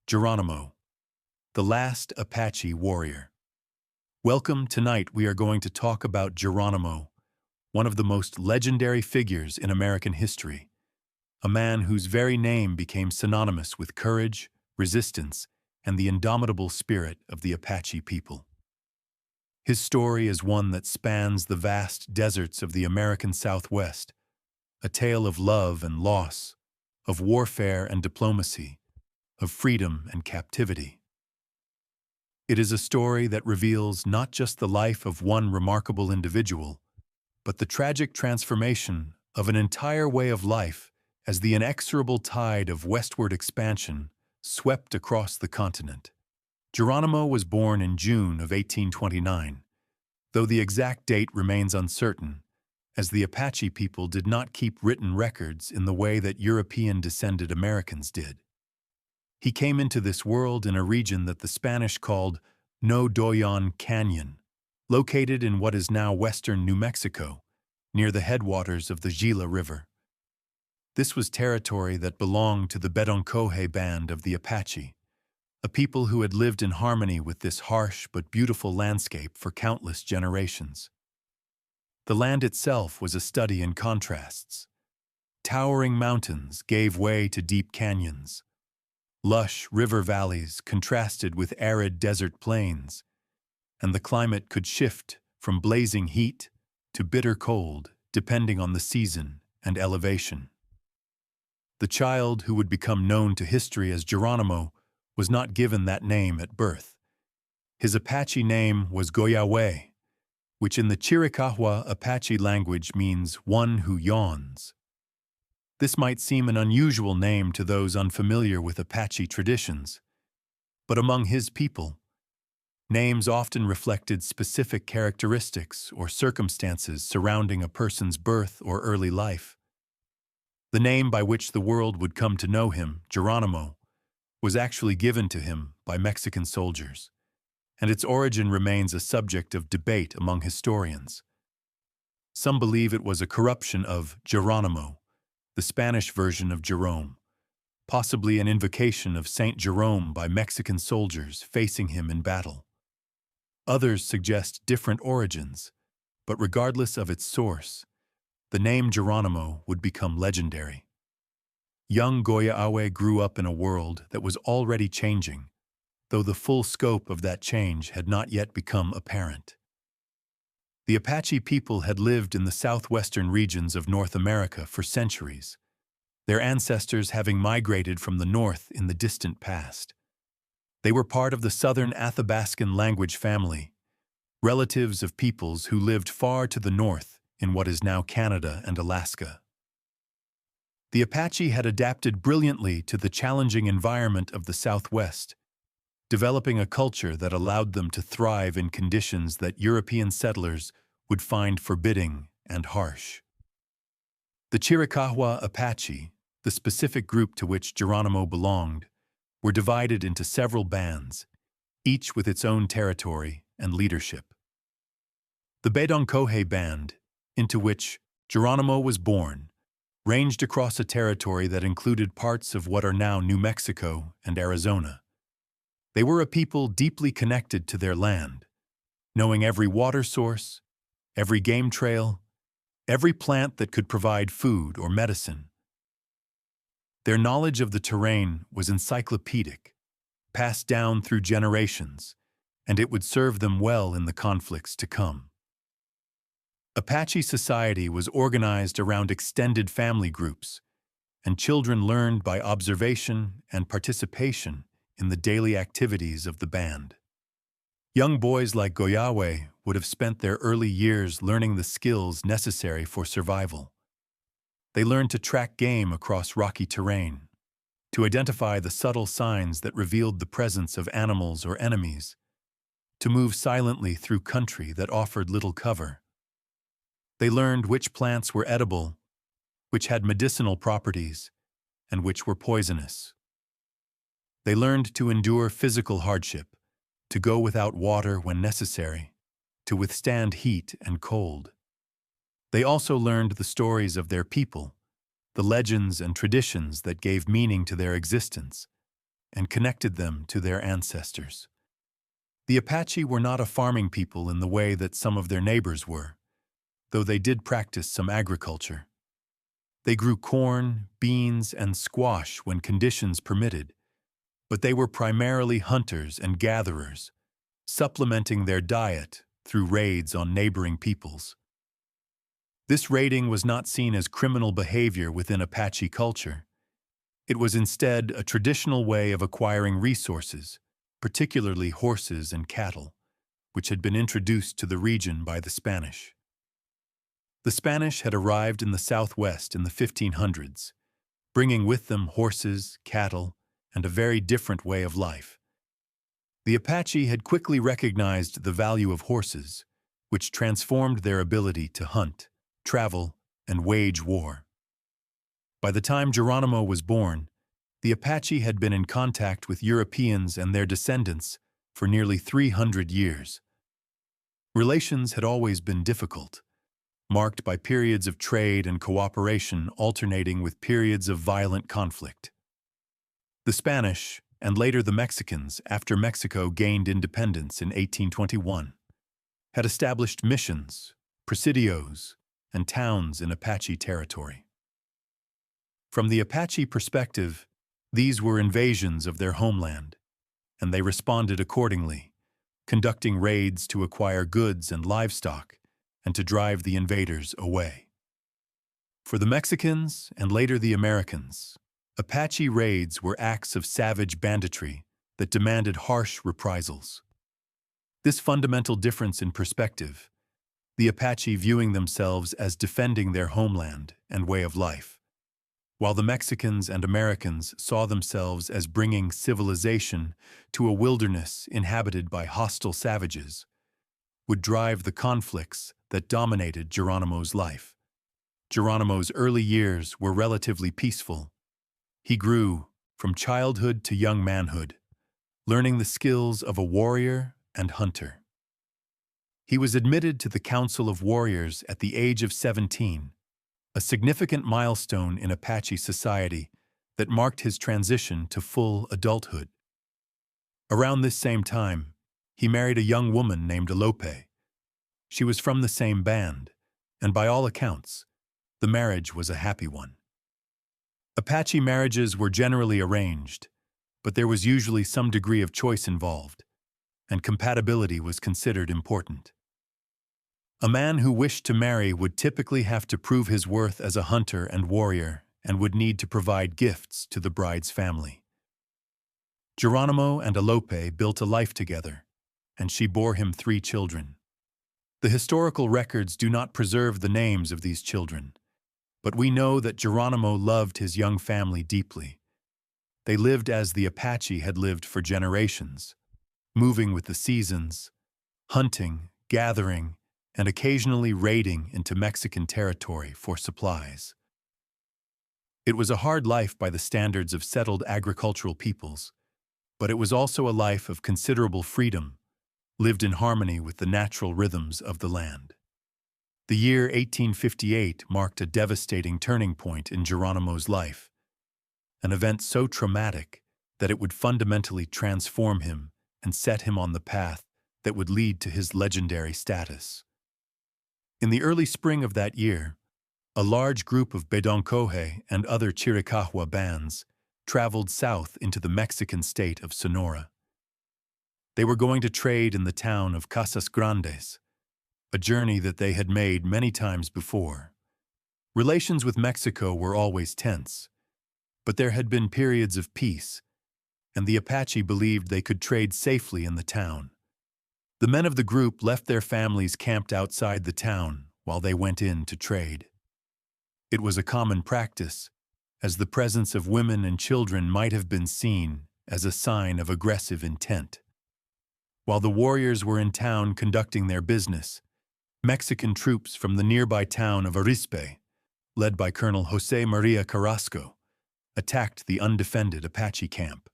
Geronimo, the last Apache warrior. Welcome. Tonight we are going to talk about Geronimo, one of the most legendary figures in American history, a man whose very name became synonymous with courage, resistance, and the indomitable spirit of the Apache people. His story is one that spans the vast deserts of the American Southwest, a tale of love and loss, of warfare and diplomacy, of freedom and captivity. It is a story that reveals not just the life of one remarkable individual, but the tragic transformation of an entire way of life as the inexorable tide of westward expansion swept across the continent. Geronimo was born in June of 1829, though the exact date remains uncertain, as the Apache people did not keep written records in the way that European-descended Americans did. He came into this world in a region that the Spanish called No Doyon Canyon, located in what is now western New Mexico, near the headwaters of the Gila River. This was territory that belonged to the Bedonkohe band of the Apache, a people who had lived in harmony with this harsh but beautiful landscape for countless generations. The land itself was a study in contrasts. Towering mountains gave way to deep canyons. Lush river valleys contrasted with arid desert plains, and the climate could shift from blazing heat to bitter cold depending on the season and elevation. The child who would become known to history as Geronimo was not given that name at birth. His Apache name was Goyawe, which in the Chiricahua Apache language means one who yawns. This might seem an unusual name to those unfamiliar with Apache traditions, but among his people, names often reflected specific characteristics or circumstances surrounding a person's birth or early life. The name by which the world would come to know him, Geronimo, was actually given to him by Mexican soldiers, and its origin remains a subject of debate among historians. Some believe it was a corruption of Geronimo, the Spanish version of Jerome, possibly an invocation of Saint Jerome by Mexican soldiers facing him in battle. Others suggest different origins, but regardless of its source, the name Geronimo would become legendary. Young Goyawe grew up in a world that was already changing, though the full scope of that change had not yet become apparent. The Apache people had lived in the southwestern regions of North America for centuries, their ancestors having migrated from the north in the distant past. They were part of the southern Athabascan language family, relatives of peoples who lived far to the north in what is now Canada and Alaska. The Apache had adapted brilliantly to the challenging environment of the Southwest, developing a culture that allowed them to thrive in conditions that European settlers would find forbidding and harsh. The Chiricahua Apache, the specific group to which Geronimo belonged, were divided into several bands, each with its own territory and leadership. The Bedonkohe band, into which Geronimo was born, ranged across a territory that included parts of what are now New Mexico and Arizona. They were a people deeply connected to their land, knowing every water source, every game trail, every plant that could provide food or medicine. Their knowledge of the terrain was encyclopedic, passed down through generations, and it would serve them well in the conflicts to come. Apache society was organized around extended family groups, and children learned by observation and participation in the daily activities of the band. Young boys like Goyawe would have spent their early years learning the skills necessary for survival. They learned to track game across rocky terrain, to identify the subtle signs that revealed the presence of animals or enemies, to move silently through country that offered little cover. They learned which plants were edible, which had medicinal properties, and which were poisonous. They learned to endure physical hardship, to go without water when necessary, to withstand heat and cold. They also learned the stories of their people, the legends and traditions that gave meaning to their existence, and connected them to their ancestors. The Apache were not a farming people in the way that some of their neighbors were, though they did practice some agriculture. They grew corn, beans, and squash when conditions permitted, but they were primarily hunters and gatherers, supplementing their diet through raids on neighboring peoples. This raiding was not seen as criminal behavior within Apache culture. It was instead a traditional way of acquiring resources, particularly horses and cattle, which had been introduced to the region by the Spanish. The Spanish had arrived in the Southwest in the 1500s, bringing with them horses, cattle, and a very different way of life. The Apache had quickly recognized the value of horses, which transformed their ability to hunt, travel, and wage war. By the time Geronimo was born, the Apache had been in contact with Europeans and their descendants for nearly 300 years. Relations had always been difficult, marked by periods of trade and cooperation alternating with periods of violent conflict. The Spanish, and later the Mexicans after Mexico gained independence in 1821, had established missions, presidios, and towns in Apache territory. From the Apache perspective, these were invasions of their homeland, and they responded accordingly, conducting raids to acquire goods and livestock and to drive the invaders away. For the Mexicans and later the Americans, Apache raids were acts of savage banditry that demanded harsh reprisals. This fundamental difference in perspective, the Apache viewing themselves as defending their homeland and way of life, while the Mexicans and Americans saw themselves as bringing civilization to a wilderness inhabited by hostile savages, would drive the conflicts that dominated Geronimo's life. Geronimo's early years were relatively peaceful. He grew from childhood to young manhood, learning the skills of a warrior and hunter. He was admitted to the Council of Warriors at the age of 17, a significant milestone in Apache society that marked his transition to full adulthood. Around this same time, he married a young woman named Alope. She was from the same band, and by all accounts, the marriage was a happy one. Apache marriages were generally arranged, but there was usually some degree of choice involved, and compatibility was considered important. A man who wished to marry would typically have to prove his worth as a hunter and warrior and would need to provide gifts to the bride's family. Geronimo and Alope built a life together, and she bore him 3 children. The historical records do not preserve the names of these children, but we know that Geronimo loved his young family deeply. They lived as the Apache had lived for generations, moving with the seasons, hunting, gathering, and occasionally raiding into Mexican territory for supplies. It was a hard life by the standards of settled agricultural peoples, but it was also a life of considerable freedom, lived in harmony with the natural rhythms of the land. The year 1858 marked a devastating turning point in Geronimo's life, an event so traumatic that it would fundamentally transform him and set him on the path that would lead to his legendary status. In the early spring of that year, a large group of Bedonkohe and other Chiricahua bands traveled south into the Mexican state of Sonora. They were going to trade in the town of Kasa Grandes, a journey that they had made many times before. Relations with Mexico were always tense, but there had been periods of peace, and the Apache believed they could trade safely in the town. The men of the group left their families camped outside the town while they went in to trade. It was a common practice, as the presence of women and children might have been seen as a sign of aggressive intent. While the warriors were in town conducting their business, Mexican troops from the nearby town of Arizpe, led by Colonel José María Carrasco, attacked the undefended Apache camp.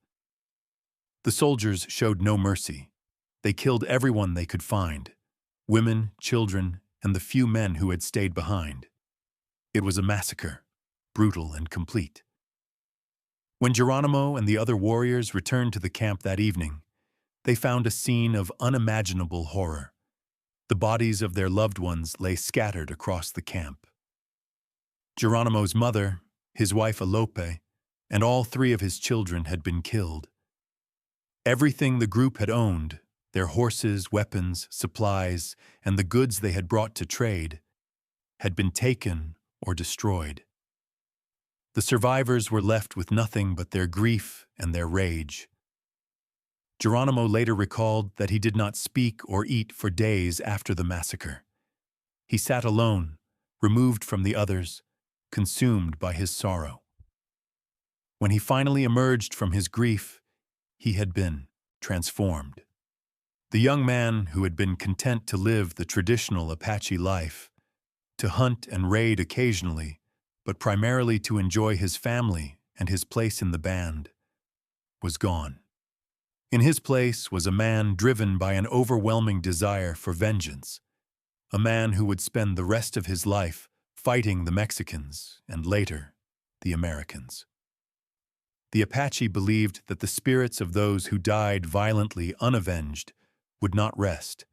The soldiers showed no mercy. They killed everyone they could find, women, children, and the few men who had stayed behind. It was a massacre, brutal and complete. When Geronimo and the other warriors returned to the camp that evening, they found a scene of unimaginable horror. The bodies of their loved ones lay scattered across the camp. Geronimo's mother, his wife Alope, and all three of his children had been killed. Everything the group had owned, their horses, weapons, supplies, and the goods they had brought to trade, had been taken or destroyed. The survivors were left with nothing but their grief and their rage. Geronimo later recalled that he did not speak or eat for days after the massacre. He sat alone, removed from the others, consumed by his sorrow. When he finally emerged from his grief, he had been transformed. The young man who had been content to live the traditional Apache life, to hunt and raid occasionally, but primarily to enjoy his family and his place in the band, was gone. In his place was a man driven by an overwhelming desire for vengeance, a man who would spend the rest of his life fighting the Mexicans and later the Americans. The Apache believed that the spirits of those who died violently unavenged would not rest,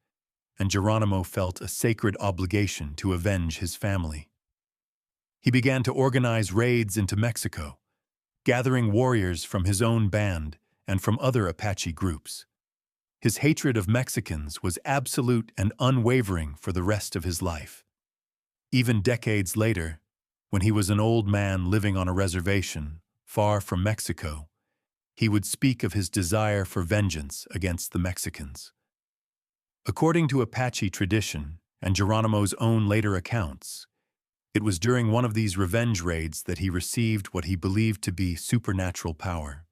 and Geronimo felt a sacred obligation to avenge his family. He began to organize raids into Mexico, gathering warriors from his own band and from other Apache groups. His hatred of Mexicans was absolute and unwavering for the rest of his life. Even decades later, when he was an old man living on a reservation far from Mexico, he would speak of his desire for vengeance against the Mexicans. According to Apache tradition and Geronimo's own later accounts, it was during one of these revenge raids that he received what he believed to be supernatural power.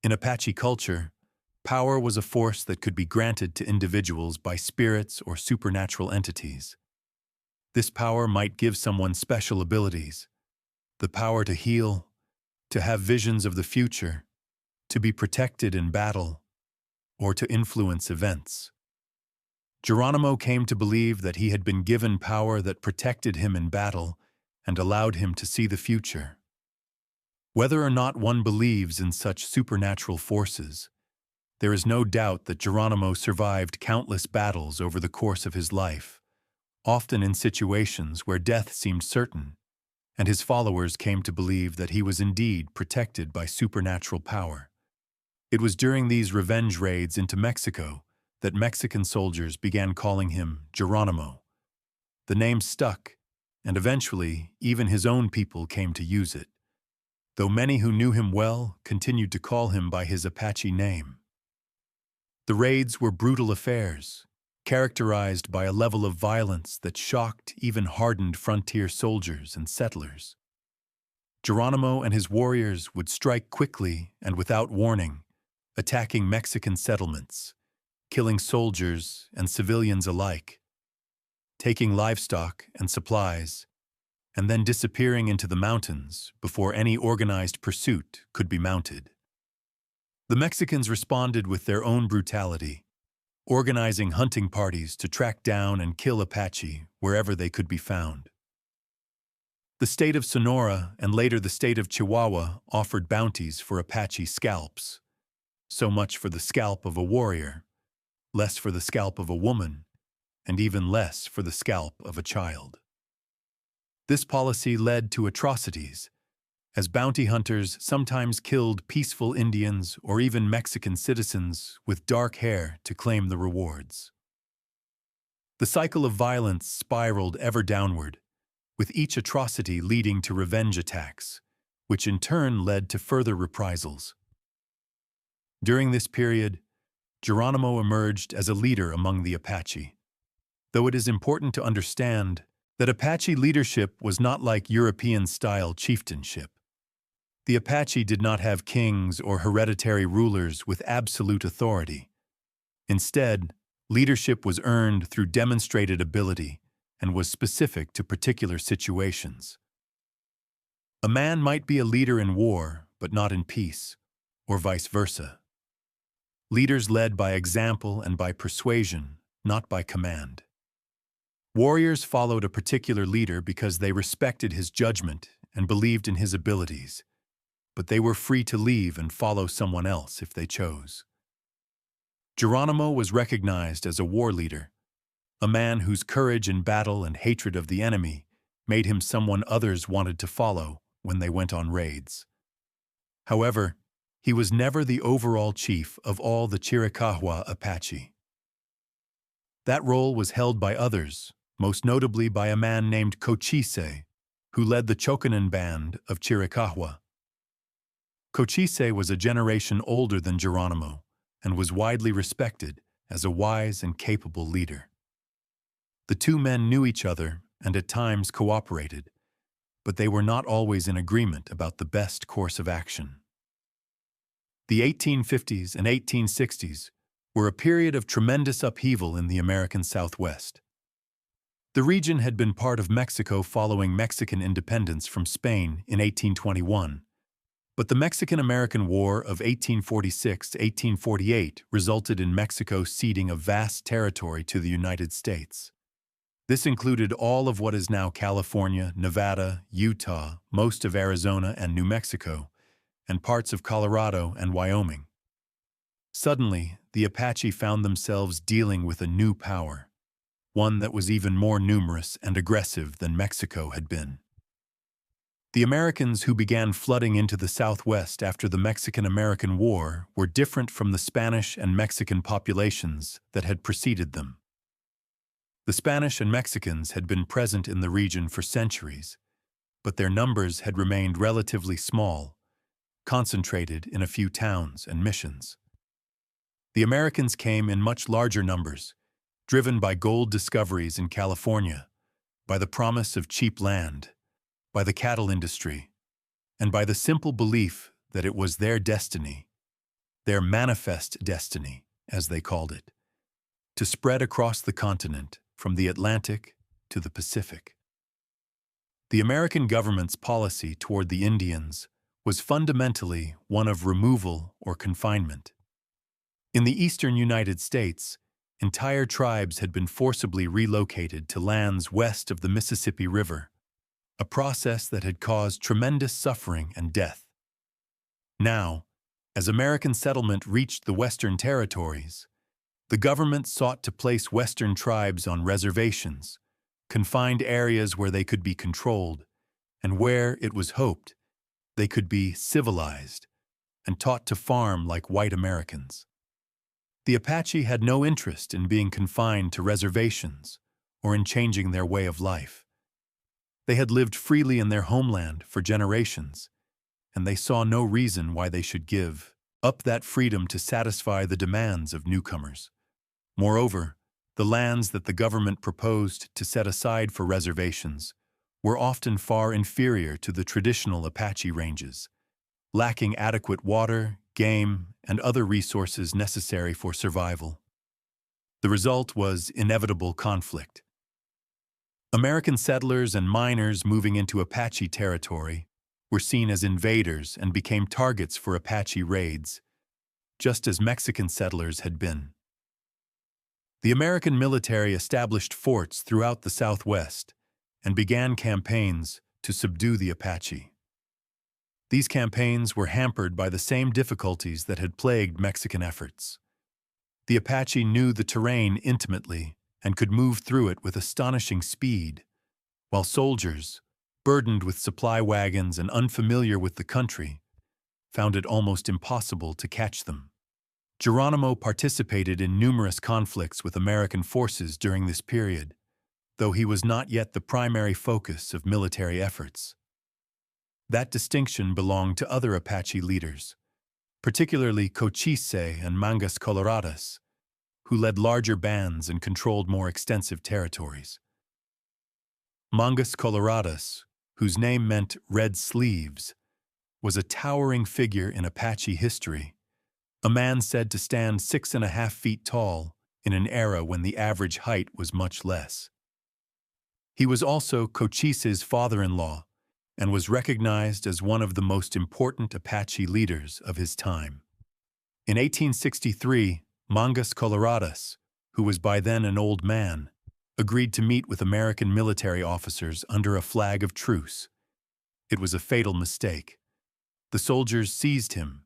In Apache culture, power was a force that could be granted to individuals by spirits or supernatural entities. This power might give someone special abilities, the power to heal, to have visions of the future, to be protected in battle, or to influence events. Geronimo came to believe that he had been given power that protected him in battle and allowed him to see the future. Whether or not one believes in such supernatural forces, there is no doubt that Geronimo survived countless battles over the course of his life, often in situations where death seemed certain, and his followers came to believe that he was indeed protected by supernatural power. It was during these revenge raids into Mexico that Mexican soldiers began calling him Geronimo. The name stuck, and eventually even his own people came to use it, though many who knew him well continued to call him by his Apache name. The raids were brutal affairs, characterized by a level of violence that shocked even hardened frontier soldiers and settlers. Geronimo and his warriors would strike quickly and without warning, attacking Mexican settlements, killing soldiers and civilians alike, taking livestock and supplies, and then disappearing into the mountains before any organized pursuit could be mounted. The Mexicans responded with their own brutality, organizing hunting parties to track down and kill Apache wherever they could be found. The state of Sonora and later the state of Chihuahua offered bounties for Apache scalps. So much for the scalp of a warrior, less for the scalp of a woman, and even less for the scalp of a child. This policy led to atrocities, as bounty hunters sometimes killed peaceful Indians or even Mexican citizens with dark hair to claim the rewards. The cycle of violence spiraled ever downward, with each atrocity leading to revenge attacks, which in turn led to further reprisals. During this period, Geronimo emerged as a leader among the Apache, though it is important to understand that Apache leadership was not like European-style chieftainship. The Apache did not have kings or hereditary rulers with absolute authority. Instead, leadership was earned through demonstrated ability and was specific to particular situations. A man might be a leader in war, but not in peace, or vice versa. Leaders led by example and by persuasion, not by command. Warriors followed a particular leader because they respected his judgment and believed in his abilities. but they were free to leave and follow someone else if they chose. Geronimo was recognized as a war leader, a man whose courage in battle and hatred of the enemy made him someone others wanted to follow when they went on raids. However, he was never the overall chief of all the Chiricahua Apache. That role was held by others, most notably by a man named Coochis, who led the Chokanan band of Chiricahua. Coochis was a generation older than Geronimo and was widely respected as a wise and capable leader. The two men knew each other and at times cooperated, but they were not always in agreement about the best course of action. The 1850s and 1860s were a period of tremendous upheaval in the American Southwest. The region had been part of Mexico following Mexican independence from Spain in 1821, but the Mexican-American War of 1846 to 1848 resulted in Mexico ceding a vast territory to the United States. This included all of what is now California, Nevada, Utah, most of Arizona and New Mexico, and parts of Colorado and Wyoming. Suddenly, the Apache found themselves dealing with a new power, one that was even more numerous and aggressive than Mexico had been. The Americans who began flooding into the Southwest after the Mexican-American War were different from the Spanish and Mexican populations that had preceded them. The Spanish and Mexicans had been present in the region for centuries, but their numbers had remained relatively small, concentrated in a few towns and missions. The Americans came in much larger numbers, driven by gold discoveries in California, by the promise of cheap land, by the cattle industry, and by the simple belief that it was their destiny, their manifest destiny, as they called it, to spread across the continent from the Atlantic to the Pacific. The American government's policy toward the Indians was fundamentally one of removal or confinement. In the eastern United States, entire tribes had been forcibly relocated to lands west of the Mississippi River, a process that had caused tremendous suffering and death. Now, as American settlement reached the Western territories, the government sought to place Western tribes on reservations, confined areas where they could be controlled, and where, it was hoped, they could be civilized and taught to farm like white Americans. The Apache had no interest in being confined to reservations or in changing their way of life. They had lived freely in their homeland for generations, and they saw no reason why they should give up that freedom to satisfy the demands of newcomers. Moreover, the lands that the government proposed to set aside for reservations were often far inferior to the traditional Apache ranges, lacking adequate water, game, and other resources necessary for survival. The result was inevitable conflict. American settlers and miners moving into Apache territory were seen as invaders and became targets for Apache raids, just as Mexican settlers had been. The American military established forts throughout the Southwest and began campaigns to subdue the Apache. These campaigns were hampered by the same difficulties that had plagued Mexican efforts. The Apache knew the terrain intimately and could move through it with astonishing speed, while soldiers, burdened with supply wagons and unfamiliar with the country, found it almost impossible to catch them. Geronimo participated in numerous conflicts with American forces during this period, though he was not yet the primary focus of military efforts. That distinction belonged to other Apache leaders, particularly Coochis and Mangas Coloradas, who led larger bands and controlled more extensive territories. Mangas Coloradas, whose name meant red sleeves, was a towering figure in Apache history, a man said to stand 6.5 feet tall in an era when the average height was much less. He was also Coochis' father-in-law and was recognized as one of the most important Apache leaders of his time. In 1863, Mangas Coloradas, who was by then an old man, agreed to meet with American military officers under a flag of truce. It was a fatal mistake. The soldiers seized him,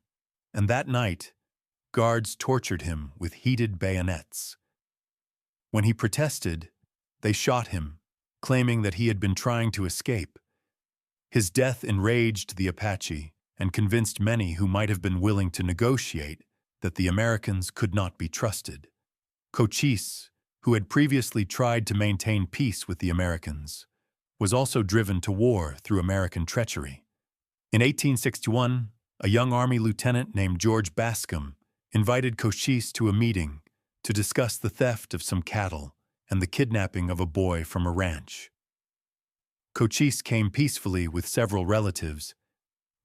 and that night, guards tortured him with heated bayonets. When he protested, they shot him, claiming that he had been trying to escape. His death enraged the Apache and convinced many who might have been willing to negotiate that the Americans could not be trusted. Coochis, who had previously tried to maintain peace with the Americans, was also driven to war through American treachery. In 1861, a young Army lieutenant named George Bascom invited Coochis to a meeting to discuss the theft of some cattle and the kidnapping of a boy from a ranch. Coochis came peacefully with several relatives,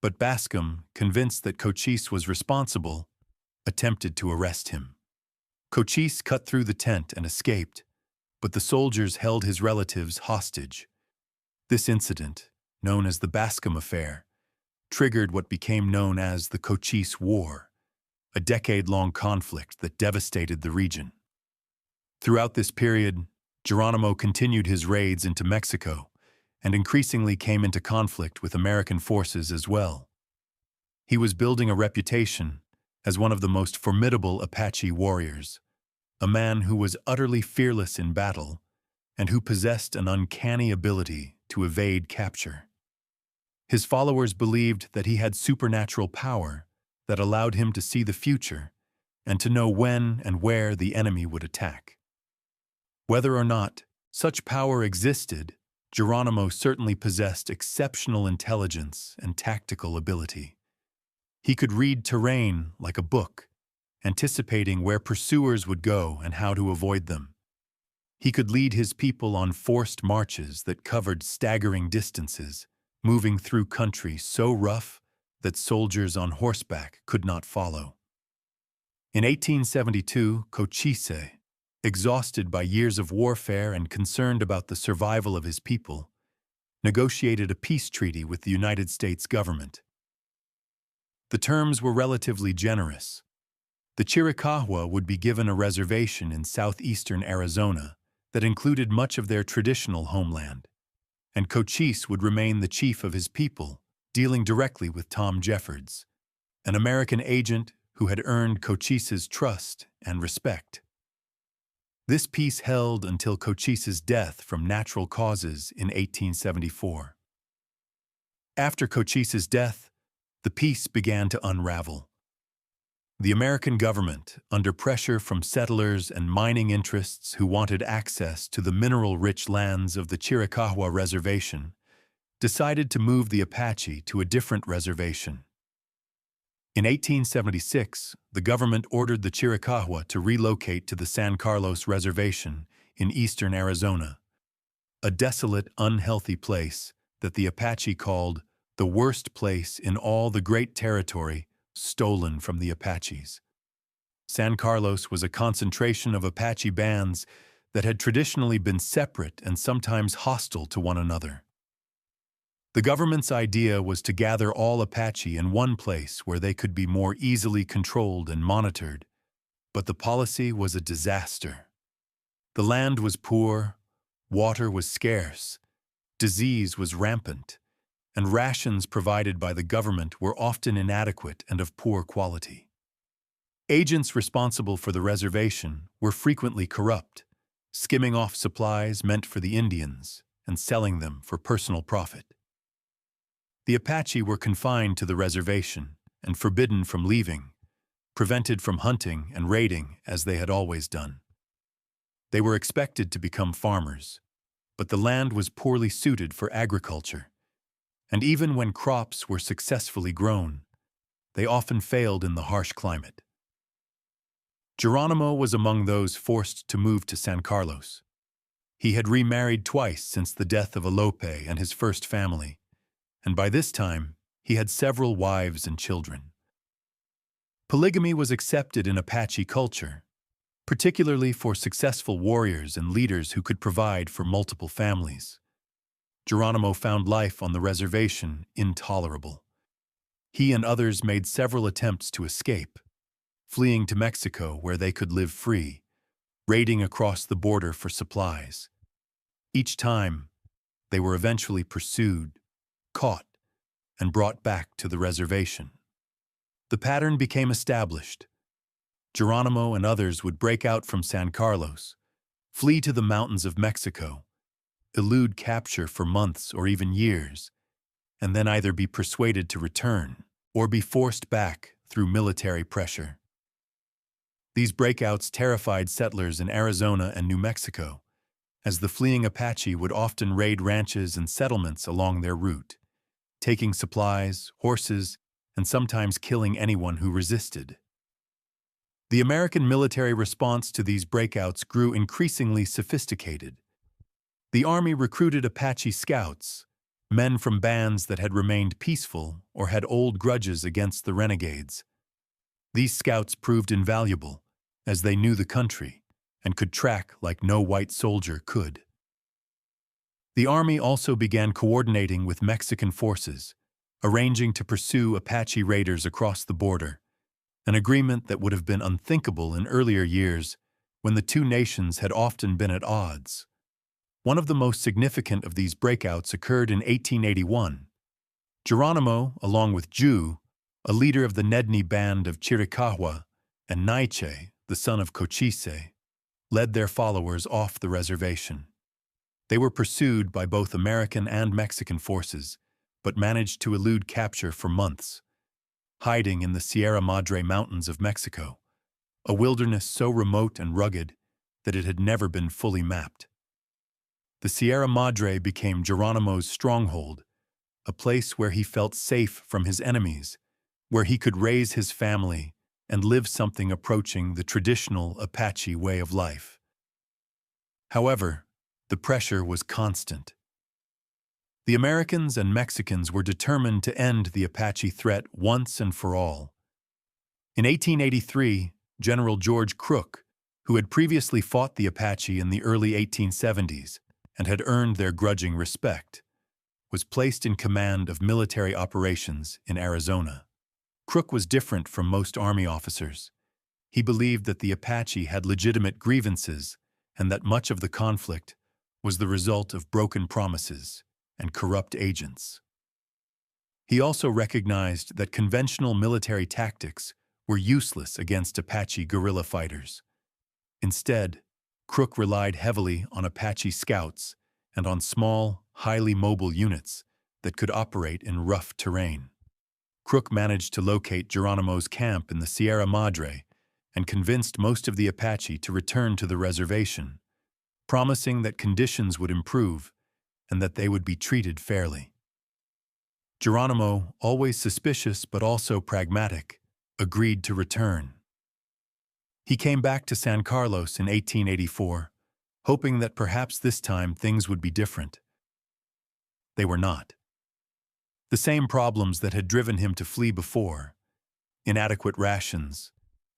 but Bascom, convinced that Coochis was responsible, attempted to arrest him. Coochis cut through the tent and escaped, but the soldiers held his relatives hostage. This incident, known as the Bascom Affair, triggered what became known as the Coochis War, a decade-long conflict that devastated the region. Throughout this period, Geronimo continued his raids into Mexico and increasingly came into conflict with American forces as well. He was building a reputation as one of the most formidable Apache warriors, a man who was utterly fearless in battle and who possessed an uncanny ability to evade capture. His followers believed that he had supernatural power that allowed him to see the future and to know when and where the enemy would attack. Whether or not such power existed, Geronimo certainly possessed exceptional intelligence and tactical ability. He could read terrain like a book, anticipating where pursuers would go and how to avoid them. He could lead his people on forced marches that covered staggering distances, moving through country so rough that soldiers on horseback could not follow. In 1872, Coochis, exhausted by years of warfare and concerned about the survival of his people, negotiated a peace treaty with the United States government. The terms were relatively generous. The Chiricahua would be given a reservation in southeastern Arizona that included much of their traditional homeland, and Coochis would remain the chief of his people, dealing directly with Tom Jeffords, an American agent who had earned Coochis' trust and respect. This peace held until Coochis' death from natural causes in 1874. After Coochis' death, the peace began to unravel. The American government, under pressure from settlers and mining interests who wanted access to the mineral-rich lands of the Chiricahua Reservation, decided to move the Apache to a different reservation. In 1876, the government ordered the Chiricahua to relocate to the San Carlos Reservation in eastern Arizona, a desolate, unhealthy place that the Apache called the worst place in all the great territory stolen from the Apaches. San Carlos was a concentration of Apache bands that had traditionally been separate and sometimes hostile to one another. The government's idea was to gather all Apache in one place where they could be more easily controlled and monitored, but the policy was a disaster. The land was poor, water was scarce, disease was rampant, and rations provided by the government were often inadequate and of poor quality. Agents responsible for the reservation were frequently corrupt, skimming off supplies meant for the Indians and selling them for personal profit. The Apache were confined to the reservation and forbidden from leaving, prevented from hunting and raiding as they had always done. They were expected to become farmers, but the land was poorly suited for agriculture, and even when crops were successfully grown, they often failed in the harsh climate. Geronimo was among those forced to move to San Carlos. He had remarried twice since the death of Alope and his first family, and by this time, he had several wives and children. Polygamy was accepted in Apache culture, particularly for successful warriors and leaders who could provide for multiple families. Geronimo found life on the reservation intolerable. He and others made several attempts to escape, fleeing to Mexico where they could live free, raiding across the border for supplies. Each time, they were eventually pursued, caught, and brought back to the reservation. The pattern became established. Geronimo and others would break out from San Carlos, flee to the mountains of Mexico, elude capture for months or even years, and then either be persuaded to return or be forced back through military pressure. These breakouts terrified settlers in Arizona and New Mexico, as the fleeing Apache would often raid ranches and settlements along their route, taking supplies, horses, and sometimes killing anyone who resisted. The American military response to these breakouts grew increasingly sophisticated. The Army recruited Apache scouts, men from bands that had remained peaceful or had old grudges against the renegades. These scouts proved invaluable, as they knew the country and could track like no white soldier could. The Army also began coordinating with Mexican forces, arranging to pursue Apache raiders across the border, an agreement that would have been unthinkable in earlier years when the two nations had often been at odds. One of the most significant of these breakouts occurred in 1881. Geronimo, along with Ju, a leader of the Nedni band of Chiricahua, and Naiche, the son of Cochise, led their followers off the reservation. They were pursued by both American and Mexican forces, but managed to elude capture for months, hiding in the Sierra Madre Mountains of Mexico, a wilderness so remote and rugged that it had never been fully mapped. The Sierra Madre became Geronimo's stronghold, a place where he felt safe from his enemies, where he could raise his family and live something approaching the traditional Apache way of life. However, the pressure was constant. The Americans and Mexicans were determined to end the Apache threat once and for all. In 1883, General George Crook, who had previously fought the Apache in the early 1870s and had earned their grudging respect, was placed in command of military operations in Arizona. Crook was different from most Army officers. He believed that the Apache had legitimate grievances and that much of the conflict was the result of broken promises and corrupt agents. He also recognized that conventional military tactics were useless against Apache guerrilla fighters. Instead, Crook relied heavily on Apache scouts and on small, highly mobile units that could operate in rough terrain. Crook managed to locate Geronimo's camp in the Sierra Madre and convinced most of the Apache to return to the reservation, promising that conditions would improve and that they would be treated fairly. Geronimo, always suspicious but also pragmatic, agreed to return. He came back to San Carlos in 1884, hoping that perhaps this time things would be different. They were not. The same problems that had driven him to flee before: inadequate rations,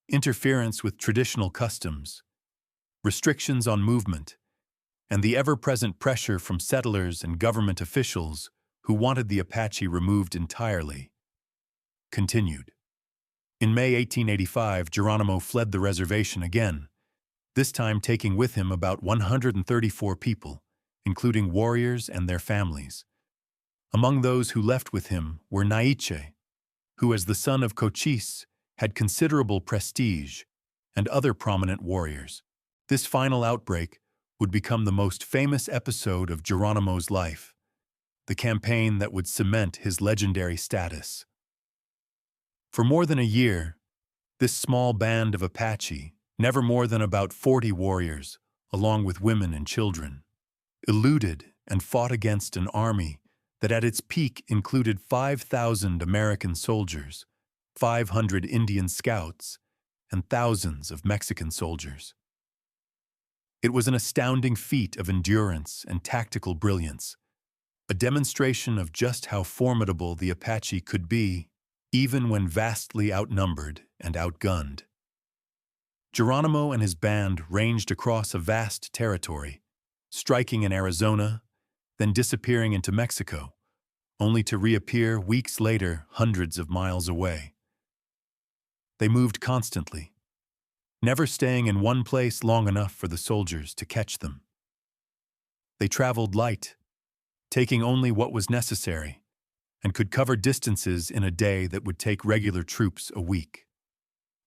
interference with traditional customs, restrictions on movement, and the ever-present pressure from settlers and government officials who wanted the Apache removed entirely, continued. In May 1885, Geronimo fled the reservation again, this time taking with him about 134 people, including warriors and their families. Among those who left with him were Naiche, who as the son of Cochise had considerable prestige, and other prominent warriors. This final outbreak would become the most famous episode of Geronimo's life, the campaign that would cement his legendary status. For more than a year, this small band of Apache, never more than about 40 warriors, along with women and children, eluded and fought against an army that at its peak included 5,000 American soldiers, 500 Indian scouts, and thousands of Mexican soldiers. It was an astounding feat of endurance and tactical brilliance, a demonstration of just how formidable the Apache could be, even when vastly outnumbered and outgunned. Geronimo and his band ranged across a vast territory, striking in Arizona, then disappearing into Mexico, only to reappear weeks later hundreds of miles away. They moved constantly, never staying in one place long enough for the soldiers to catch them. They traveled light, taking only what was necessary, and could cover distances in a day that would take regular troops a week.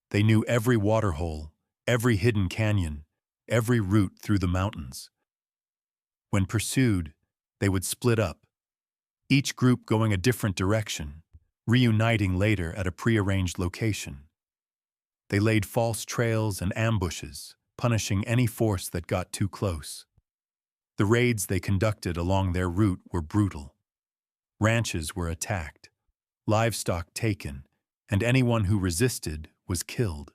They knew every waterhole, every hidden canyon, every route through the mountains. When pursued, they would split up, each group going a different direction, reuniting later at a prearranged location. They laid false trails and ambushes, punishing any force that got too close. The raids they conducted along their route were brutal. Ranches were attacked, livestock taken, and anyone who resisted was killed.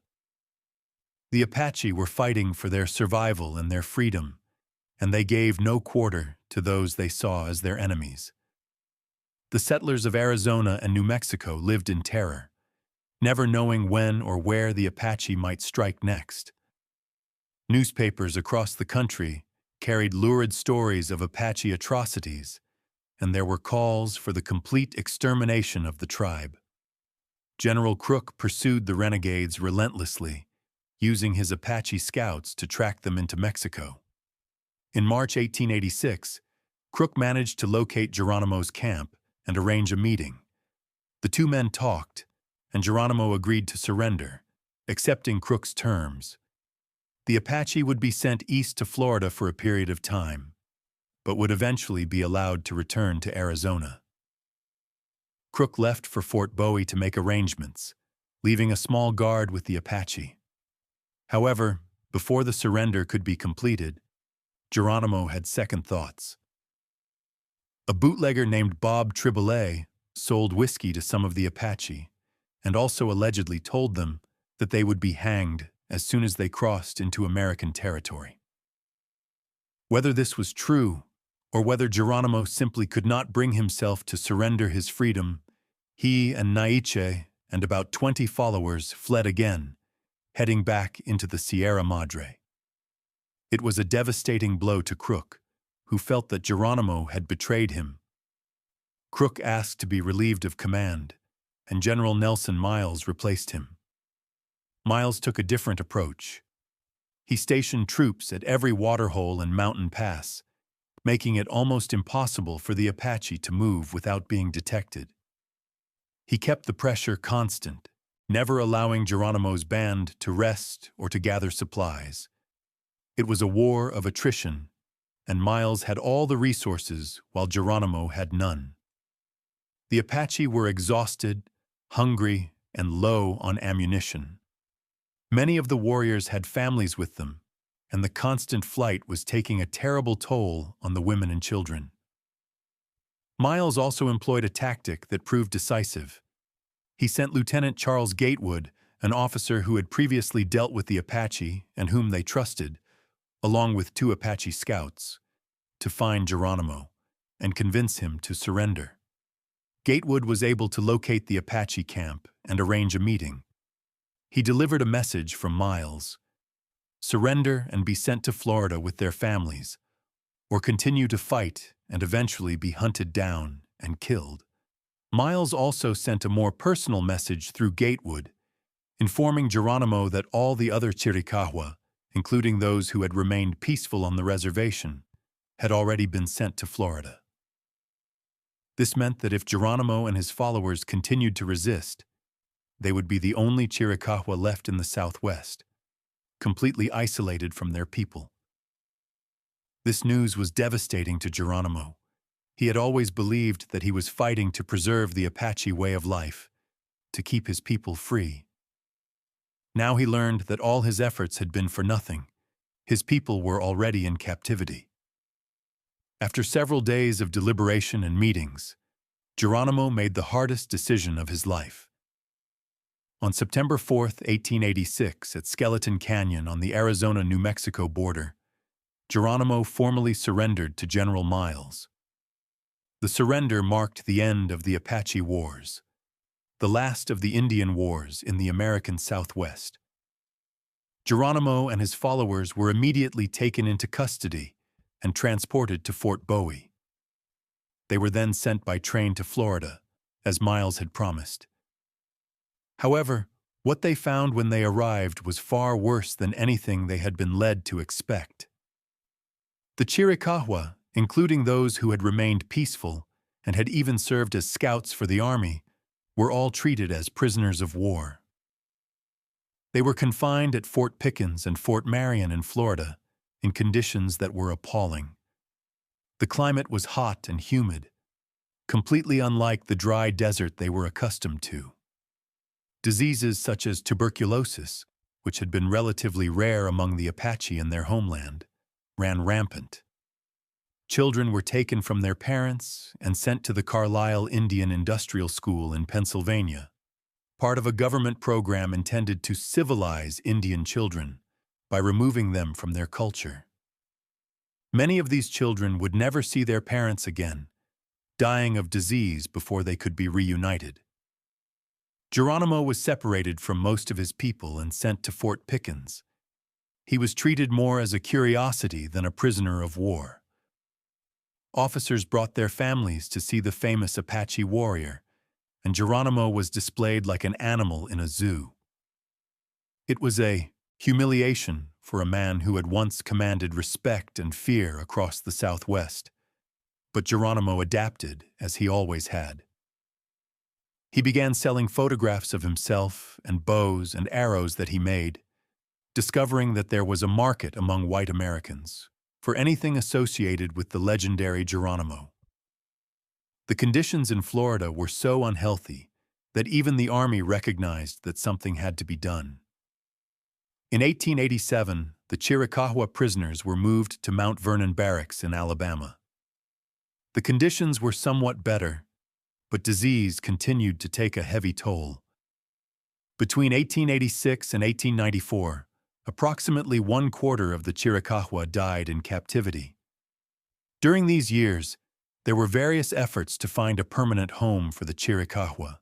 The Apache were fighting for their survival and their freedom, and they gave no quarter to those they saw as their enemies. The settlers of Arizona and New Mexico lived in terror, never knowing when or where the Apache might strike next. Newspapers across the country carried lurid stories of Apache atrocities, and there were calls for the complete extermination of the tribe. General Crook pursued the renegades relentlessly, using his Apache scouts to track them into Mexico. In March 1886, Crook managed to locate Geronimo's camp and arrange a meeting. The two men talked, and Geronimo agreed to surrender, accepting Crook's terms. The Apache would be sent east to Florida for a period of time, but would eventually be allowed to return to Arizona. Crook left for Fort Bowie to make arrangements, leaving a small guard with the Apache. However, before the surrender could be completed, Geronimo had second thoughts. A bootlegger named Bob Triboulet sold whiskey to some of the Apache, and also allegedly told them that they would be hanged as soon as they crossed into American territory. Whether this was true, or whether Geronimo simply could not bring himself to surrender his freedom, he and Naiche and about 20 followers fled again, heading back into the Sierra Madre. It was a devastating blow to Crook, who felt that Geronimo had betrayed him. Crook asked to be relieved of command, and General Nelson Miles replaced him. Miles took a different approach. He stationed troops at every waterhole and mountain pass, making it almost impossible for the Apache to move without being detected. He kept the pressure constant, never allowing Geronimo's band to rest or to gather supplies. It was a war of attrition, and Miles had all the resources while Geronimo had none. The Apache were exhausted, hungry, and low on ammunition. Many of the warriors had families with them, and the constant flight was taking a terrible toll on the women and children. Miles also employed a tactic that proved decisive. He sent Lieutenant Charles Gatewood, an officer who had previously dealt with the Apache and whom they trusted, along with 2 Apache scouts, to find Geronimo and convince him to surrender. Gatewood was able to locate the Apache camp and arrange a meeting. He delivered a message from Miles: surrender and be sent to Florida with their families, or continue to fight and eventually be hunted down and killed. Miles also sent a more personal message through Gatewood, informing Geronimo that all the other Chiricahua, including those who had remained peaceful on the reservation, had already been sent to Florida. This meant that if Geronimo and his followers continued to resist, they would be the only Chiricahua left in the Southwest, completely isolated from their people. This news was devastating to Geronimo. He had always believed that he was fighting to preserve the Apache way of life, to keep his people free. Now he learned that all his efforts had been for nothing. His people were already in captivity. After several days of deliberation and meetings, Geronimo made the hardest decision of his life. On September 4, 1886, at Skeleton Canyon on the Arizona-New Mexico border, Geronimo formally surrendered to General Miles. The surrender marked the end of the Apache Wars, the last of the Indian Wars in the American Southwest. Geronimo and his followers were immediately taken into custody and transported to Fort Bowie. They were then sent by train to Florida, as Miles had promised. However, what they found when they arrived was far worse than anything they had been led to expect. The Chiricahua, including those who had remained peaceful, and had even served as scouts for the army, were all treated as prisoners of war. They were confined at Fort Pickens and Fort Marion in Florida in conditions that were appalling. The climate was hot and humid, completely unlike the dry desert they were accustomed to. Diseases such as tuberculosis, which had been relatively rare among the Apache in their homeland, ran rampant. Children were taken from their parents and sent to the Carlisle Indian Industrial School in Pennsylvania, part of a government program intended to civilize Indian children by removing them from their culture. Many of these children would never see their parents again, dying of disease before they could be reunited. Geronimo was separated from most of his people and sent to Fort Pickens. He was treated more as a curiosity than a prisoner of war. Officers brought their families to see the famous Apache warrior, and Geronimo was displayed like an animal in a zoo. It was a humiliation for a man who had once commanded respect and fear across the Southwest, but Geronimo adapted as he always had. He began selling photographs of himself and bows and arrows that he made, discovering that there was a market among white Americans for anything associated with the legendary Geronimo. The conditions in Florida were so unhealthy that even the Army recognized that something had to be done. In 1887, the Chiricahua prisoners were moved to Mount Vernon Barracks in Alabama. The conditions were somewhat better, but disease continued to take a heavy toll. Between 1886 and 1894, approximately 1/4 of the Chiricahua died in captivity. During these years, there were various efforts to find a permanent home for the Chiricahua.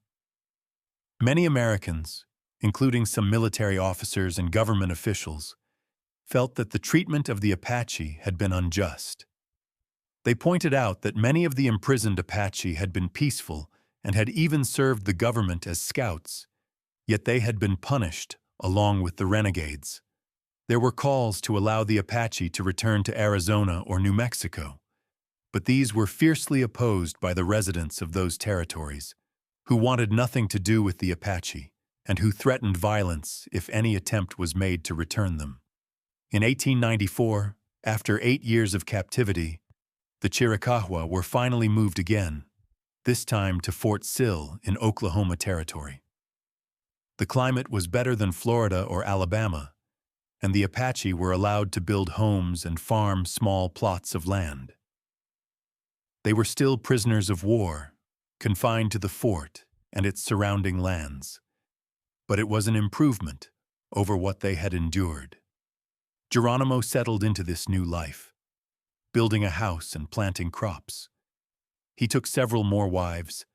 Many Americans, including some military officers and government officials, felt that the treatment of the Apache had been unjust. They pointed out that many of the imprisoned Apache had been peaceful and had even served the government as scouts, yet they had been punished along with the renegades. There were calls to allow the Apache to return to Arizona or New Mexico, but these were fiercely opposed by the residents of those territories, who wanted nothing to do with the Apache and who threatened violence if any attempt was made to return them. In 1894, after 8 years of captivity, the Chiricahua were finally moved again, this time to Fort Sill in Oklahoma Territory. The climate was better than Florida or Alabama, and the Apache were allowed to build homes and farm small plots of land. They were still prisoners of war, confined to the fort and its surrounding lands, but it was an improvement over what they had endured. Geronimo settled into this new life, building a house and planting crops. He took several more wives,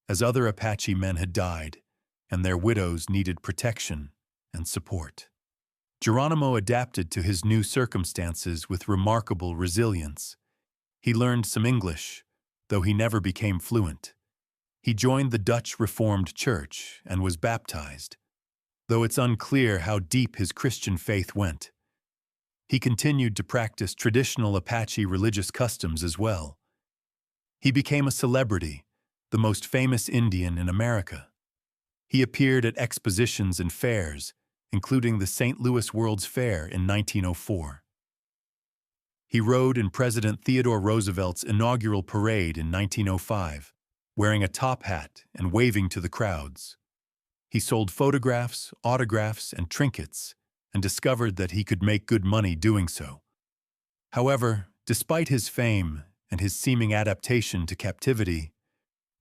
as other Apache men had died, and their widows needed protection and support. Geronimo adapted to his new circumstances with remarkable resilience. He learned some English, though he never became fluent. He joined the Dutch Reformed Church and was baptized, though it's unclear how deep his Christian faith went. He continued to practice traditional Apache religious customs as well. He became a celebrity, the most famous Indian in America. He appeared at expositions and fairs, including the St. Louis World's Fair in 1904. He rode in President Theodore Roosevelt's inaugural parade in 1905, wearing a top hat and waving to the crowds. He sold photographs, autographs, and trinkets, and discovered that he could make good money doing so. However, despite his fame and his seeming adaptation to captivity,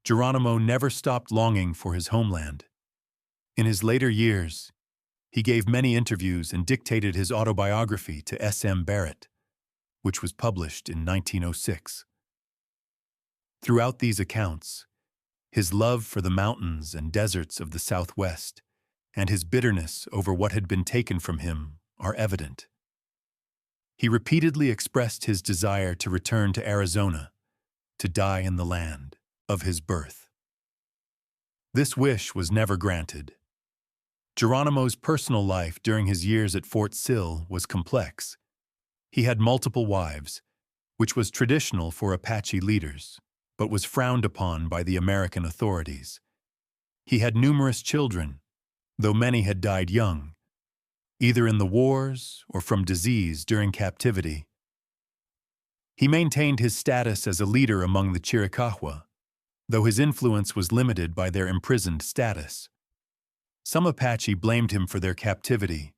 Geronimo never stopped longing for his homeland. In his later years, he gave many interviews and dictated his autobiography to S.M. Barrett, which was published in 1906. Throughout these accounts, his love for the mountains and deserts of the Southwest and his bitterness over what had been taken from him are evident. He repeatedly expressed his desire to return to Arizona, to die in the land of his birth. This wish was never granted. Geronimo's personal life during his years at Fort Sill was complex. He had multiple wives, which was traditional for Apache leaders. but was frowned upon by the American authorities. He had numerous children, though many had died young, either in the wars or from disease during captivity. He maintained his status as a leader among the Chiricahua, though his influence was limited by their imprisoned status. Some Apache blamed him for their captivity,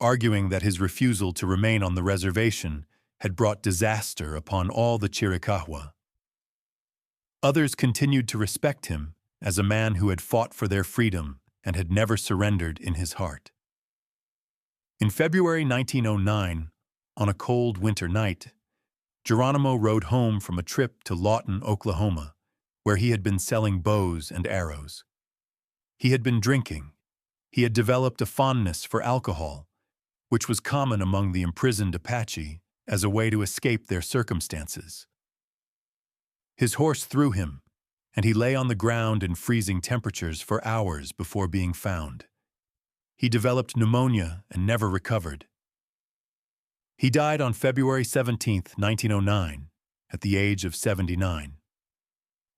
arguing that his refusal to remain on the reservation had brought disaster upon all the Chiricahua. Others continued to respect him as a man who had fought for their freedom and had never surrendered in his heart. In February 1909, on a cold winter night, Geronimo rode home from a trip to Lawton, Oklahoma, where he had been selling bows and arrows. He had been drinking. He had developed a fondness for alcohol, which was common among the imprisoned Apache as a way to escape their circumstances. His horse threw him, and he lay on the ground in freezing temperatures for hours before being found. He developed pneumonia and never recovered. He died on February 17, 1909, at the age of 79.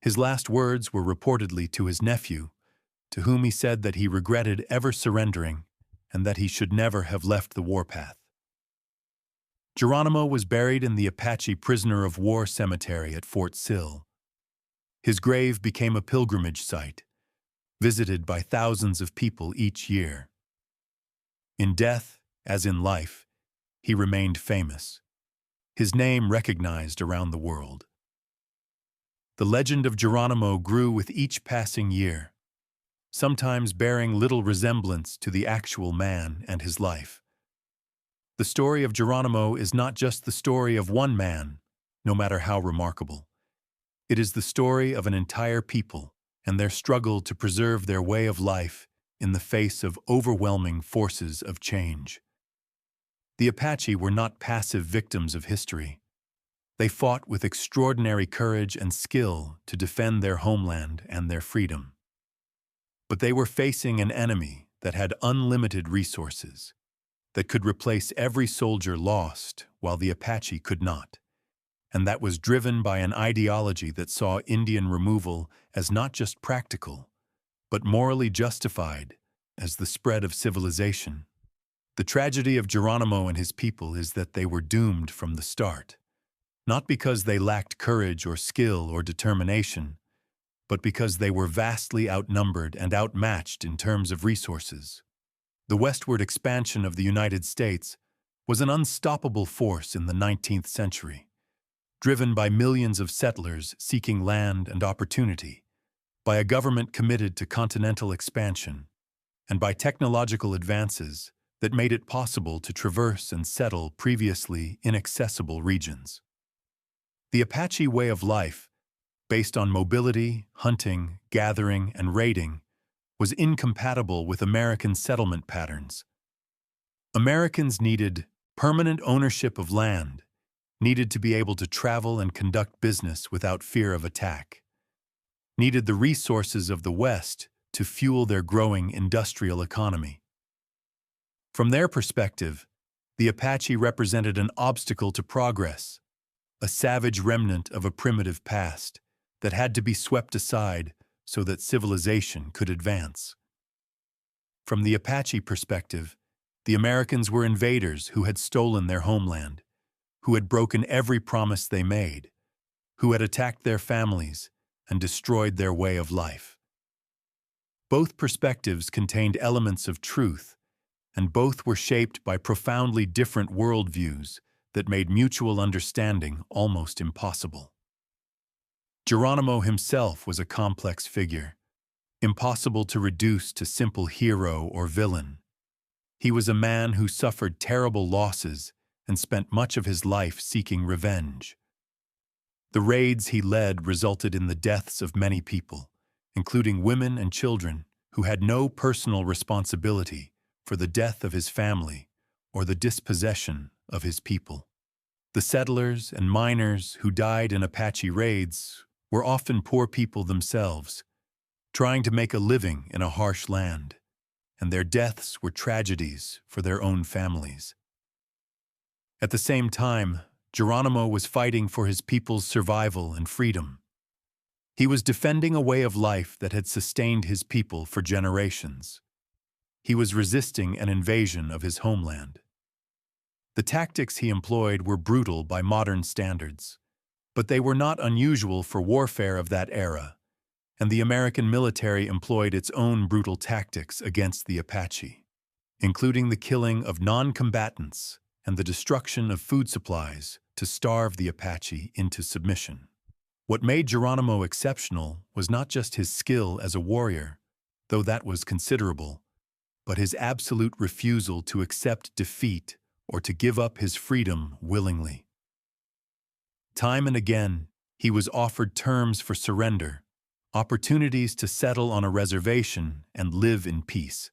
His last words were reportedly to his nephew, to whom he said that he regretted ever surrendering and that he should never have left the warpath. Geronimo was buried in the Apache prisoner of war cemetery at Fort Sill. His grave became a pilgrimage site, visited by thousands of people each year. In death, as in life, he remained famous, his name recognized around the world. The legend of Geronimo grew with each passing year, sometimes bearing little resemblance to the actual man and his life. The story of Geronimo is not just the story of one man, no matter how remarkable. It is the story of an entire people and their struggle to preserve their way of life in the face of overwhelming forces of change. The Apache were not passive victims of history. They fought with extraordinary courage and skill to defend their homeland and their freedom. But they were facing an enemy that had unlimited resources, that could replace every soldier lost while the Apache could not, and that was driven by an ideology that saw Indian removal as not just practical, but morally justified as the spread of civilization. The tragedy of Geronimo and his people is that they were doomed from the start, not because they lacked courage or skill or determination, but because they were vastly outnumbered and outmatched in terms of resources. The westward expansion of the United States was an unstoppable force in the 19th century, driven by millions of settlers seeking land and opportunity, by a government committed to continental expansion, and by technological advances that made it possible to traverse and settle previously inaccessible regions. The Apache way of life, based on mobility, hunting, gathering, and raiding, was incompatible with American settlement patterns. Americans needed permanent ownership of land, needed to be able to travel and conduct business without fear of attack, needed the resources of the West to fuel their growing industrial economy. From their perspective, the Apache represented an obstacle to progress, a savage remnant of a primitive past that had to be swept aside so that civilization could advance. From the Apache perspective, the Americans were invaders who had stolen their homeland, who had broken every promise they made, who had attacked their families and destroyed their way of life. Both perspectives contained elements of truth, and both were shaped by profoundly different worldviews that made mutual understanding almost impossible. Geronimo himself was a complex figure, impossible to reduce to simple hero or villain. He was a man who suffered terrible losses and spent much of his life seeking revenge. The raids he led resulted in the deaths of many people, including women and children who had no personal responsibility for the death of his family or the dispossession of his people. The settlers and miners who died in Apache raids were often poor people themselves, trying to make a living in a harsh land, and their deaths were tragedies for their own families. At the same time, Geronimo was fighting for his people's survival and freedom. He was defending a way of life that had sustained his people for generations. He was resisting an invasion of his homeland. The tactics he employed were brutal by modern standards, but they were not unusual for warfare of that era, and the American military employed its own brutal tactics against the Apache, including the killing of non-combatants and the destruction of food supplies to starve the Apache into submission. What made Geronimo exceptional was not just his skill as a warrior, though that was considerable, but his absolute refusal to accept defeat or to give up his freedom willingly. Time and again, he was offered terms for surrender, opportunities to settle on a reservation and live in peace.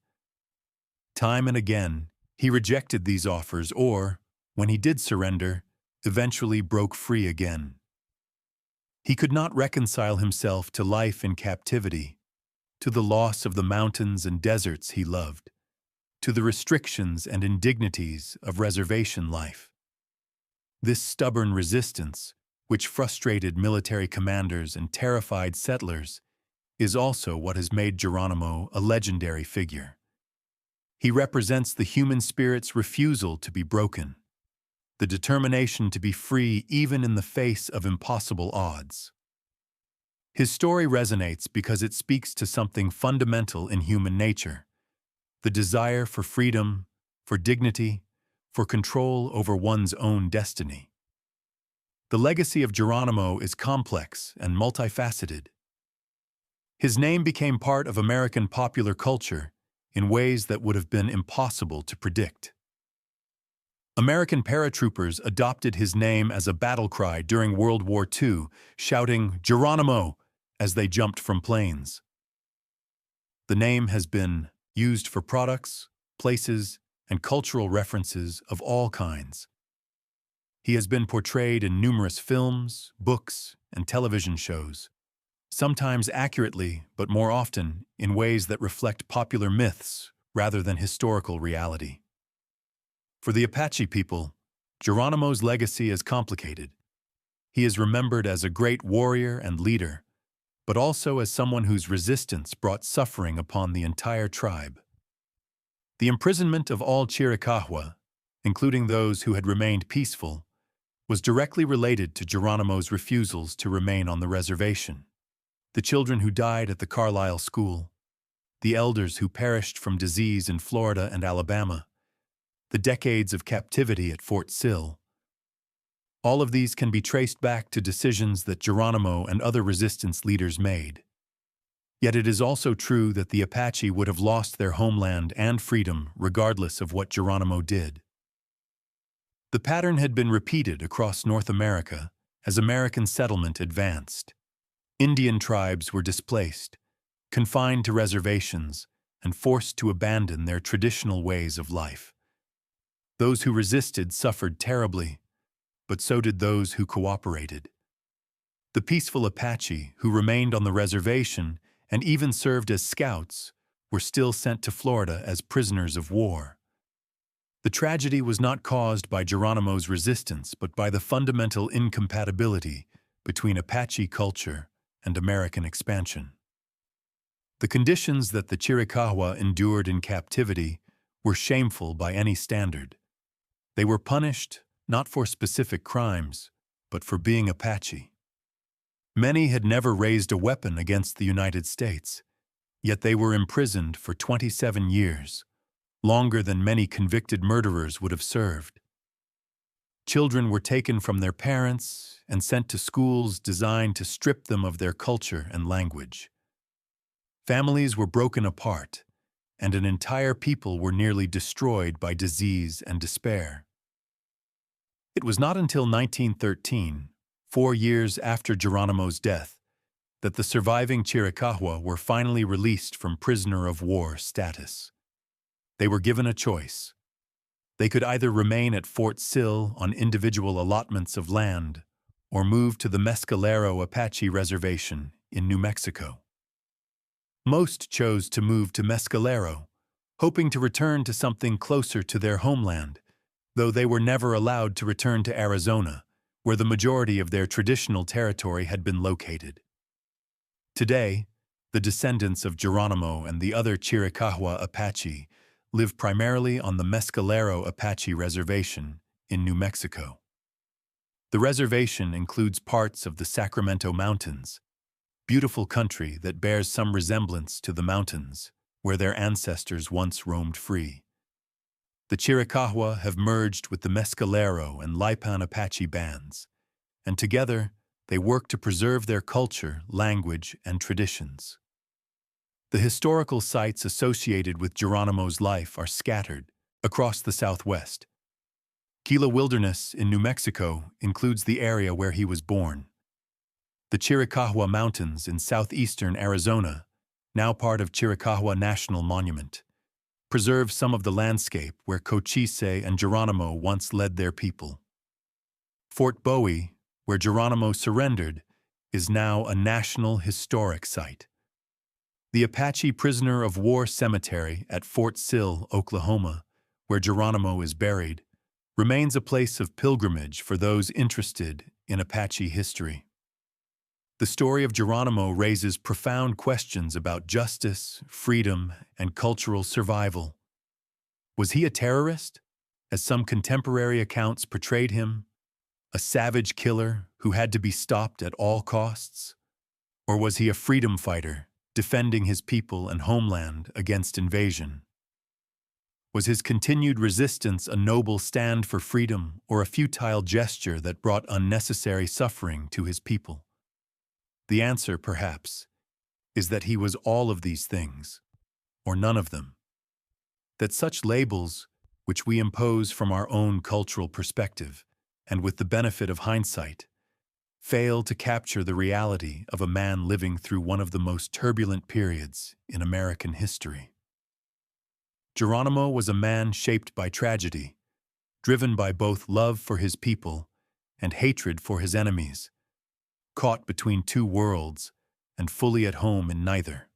Time and again, he rejected these offers or, when he did surrender, eventually broke free again. He could not reconcile himself to life in captivity, to the loss of the mountains and deserts he loved, to the restrictions and indignities of reservation life. This stubborn resistance, which frustrated military commanders and terrified settlers, is also what has made Geronimo a legendary figure. He represents the human spirit's refusal to be broken, the determination to be free even in the face of impossible odds. His story resonates because it speaks to something fundamental in human nature: the desire for freedom, for dignity, for control over one's own destiny. The legacy of Geronimo is complex and multifaceted. His name became part of American popular culture in ways that would have been impossible to predict. American paratroopers adopted his name as a battle cry during World War II, shouting "Geronimo" as they jumped from planes. The name has been used for products, places, and cultural references of all kinds. He has been portrayed in numerous films, books, and television shows, sometimes accurately, but more often in ways that reflect popular myths rather than historical reality. For the Apache people, Geronimo's legacy is complicated. He is remembered as a great warrior and leader, but also as someone whose resistance brought suffering upon the entire tribe. The imprisonment of all Chiricahua, including those who had remained peaceful, was directly related to Geronimo's refusals to remain on the reservation. The children who died at the Carlisle School, the elders who perished from disease in Florida and Alabama, the decades of captivity at Fort Sill. All of these can be traced back to decisions that Geronimo and other resistance leaders made. Yet it is also true that the Apache would have lost their homeland and freedom regardless of what Geronimo did. The pattern had been repeated across North America as American settlement advanced. Indian tribes were displaced, confined to reservations, and forced to abandon their traditional ways of life. Those who resisted suffered terribly, but so did those who cooperated. The peaceful Apache, who remained on the reservation and even served as scouts, were still sent to Florida as prisoners of war. The tragedy was not caused by Geronimo's resistance, but by the fundamental incompatibility between Apache culture and American expansion. The conditions that the Chiricahua endured in captivity were shameful by any standard. They were punished not for specific crimes, but for being Apache. Many had never raised a weapon against the United States, yet they were imprisoned for 27 years, longer than many convicted murderers would have served. Children were taken from their parents and sent to schools designed to strip them of their culture and language. Families were broken apart, and an entire people were nearly destroyed by disease and despair. It was not until 1913, 4 years after Geronimo's death, that the surviving Chiricahua were finally released from prisoner of war status. They were given a choice. They could either remain at Fort Sill on individual allotments of land or move to the Mescalero Apache Reservation in New Mexico. Most chose to move to Mescalero, hoping to return to something closer to their homeland, though they were never allowed to return to Arizona, where the majority of their traditional territory had been located. Today, the descendants of Geronimo and the other Chiricahua Apache live primarily on the Mescalero Apache Reservation in New Mexico. The reservation includes parts of the Sacramento Mountains, beautiful country that bears some resemblance to the mountains where their ancestors once roamed free. The Chiricahua have merged with the Mescalero and Lipan Apache bands, and together they work to preserve their culture, language, and traditions. The historical sites associated with Geronimo's life are scattered across the Southwest. Gila Wilderness in New Mexico includes the area where he was born. The Chiricahua Mountains in southeastern Arizona, now part of Chiricahua National Monument, preserve some of the landscape where Cochise and Geronimo once led their people. Fort Bowie, where Geronimo surrendered, is now a National Historic Site. The Apache Prisoner of War Cemetery at Fort Sill, Oklahoma, where Geronimo is buried, remains a place of pilgrimage for those interested in Apache history. The story of Geronimo raises profound questions about justice, freedom, and cultural survival. Was he a terrorist, as some contemporary accounts portrayed him? A savage killer who had to be stopped at all costs? Or was he a freedom fighter, defending his people and homeland against invasion? Was his continued resistance a noble stand for freedom or a futile gesture that brought unnecessary suffering to his people? The answer, perhaps, is that he was all of these things, or none of them. That such labels, which we impose from our own cultural perspective, and with the benefit of hindsight, fail to capture the reality of a man living through one of the most turbulent periods in American history. Geronimo was a man shaped by tragedy, driven by both love for his people and hatred for his enemies, caught between two worlds and fully at home in neither.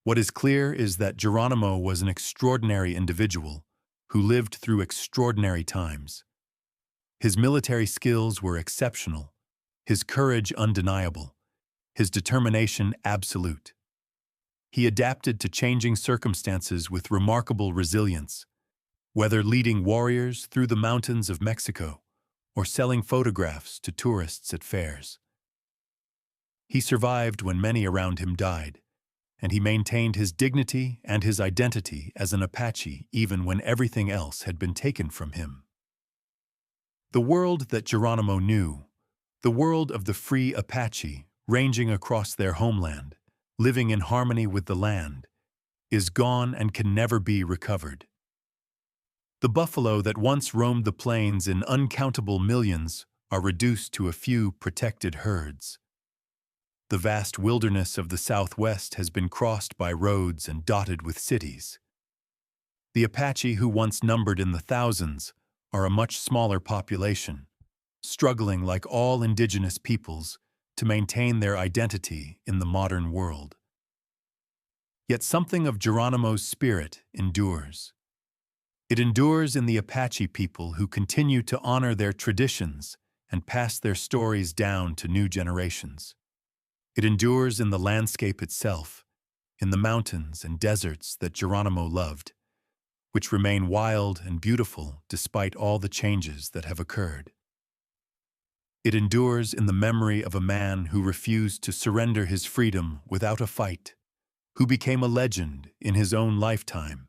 What is clear is that Geronimo was an extraordinary individual who lived through extraordinary times. His military skills were exceptional, his courage undeniable, his determination absolute. He adapted to changing circumstances with remarkable resilience, whether leading warriors through the mountains of Mexico or selling photographs to tourists at fairs. He survived when many around him died, and he maintained his dignity and his identity as an Apache even when everything else had been taken from him. The world that Geronimo knew, the world of the free Apache ranging across their homeland, living in harmony with the land, is gone and can never be recovered. The buffalo that once roamed the plains in uncountable millions are reduced to a few protected herds. The vast wilderness of the Southwest has been crossed by roads and dotted with cities. The Apache who once numbered in the thousands are a much smaller population, struggling like all indigenous peoples to maintain their identity in the modern world. Yet something of Geronimo's spirit endures. It endures in the Apache people who continue to honor their traditions and pass their stories down to new generations. It endures in the landscape itself, in the mountains and deserts that Geronimo loved, which remain wild and beautiful despite all the changes that have occurred. It endures in the memory of a man who refused to surrender his freedom without a fight, who became a legend in his own lifetime,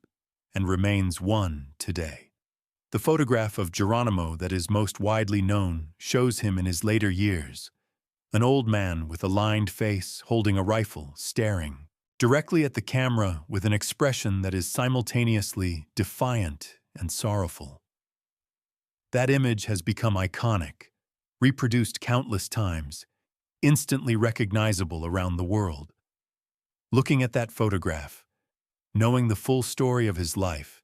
and remains one today. The photograph of Geronimo that is most widely known shows him in his later years, an old man with a lined face holding a rifle, staring directly at the camera with an expression that is simultaneously defiant and sorrowful. That image has become iconic, reproduced countless times, instantly recognizable around the world. Looking at that photograph, knowing the full story of his life,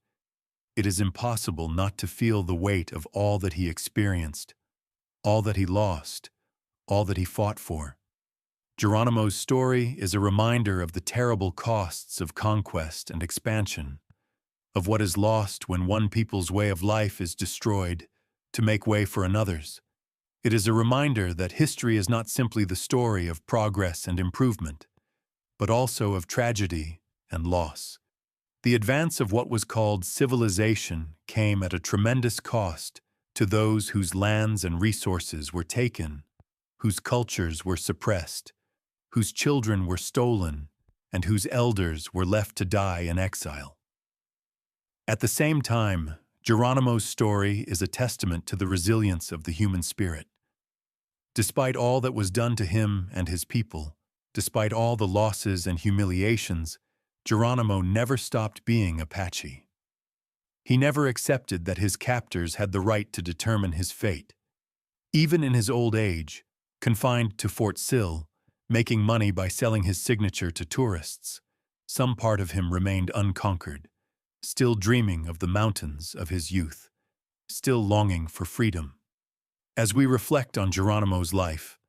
it is impossible not to feel the weight of all that he experienced, all that he lost, all that he fought for. Geronimo's story is a reminder of the terrible costs of conquest and expansion, of what is lost when one people's way of life is destroyed to make way for another's. It is a reminder that history is not simply the story of progress and improvement, but also of tragedy and loss. The advance of what was called civilization came at a tremendous cost to those whose lands and resources were taken, whose cultures were suppressed, whose children were stolen, and whose elders were left to die in exile. At the same time, Geronimo's story is a testament to the resilience of the human spirit. Despite all that was done to him and his people, despite all the losses and humiliations, Geronimo never stopped being Apache. He never accepted that his captors had the right to determine his fate. Even in his old age, confined to Fort Sill, making money by selling his signature to tourists, some part of him remained unconquered, still dreaming of the mountains of his youth, still longing for freedom. As we reflect on Geronimo's life,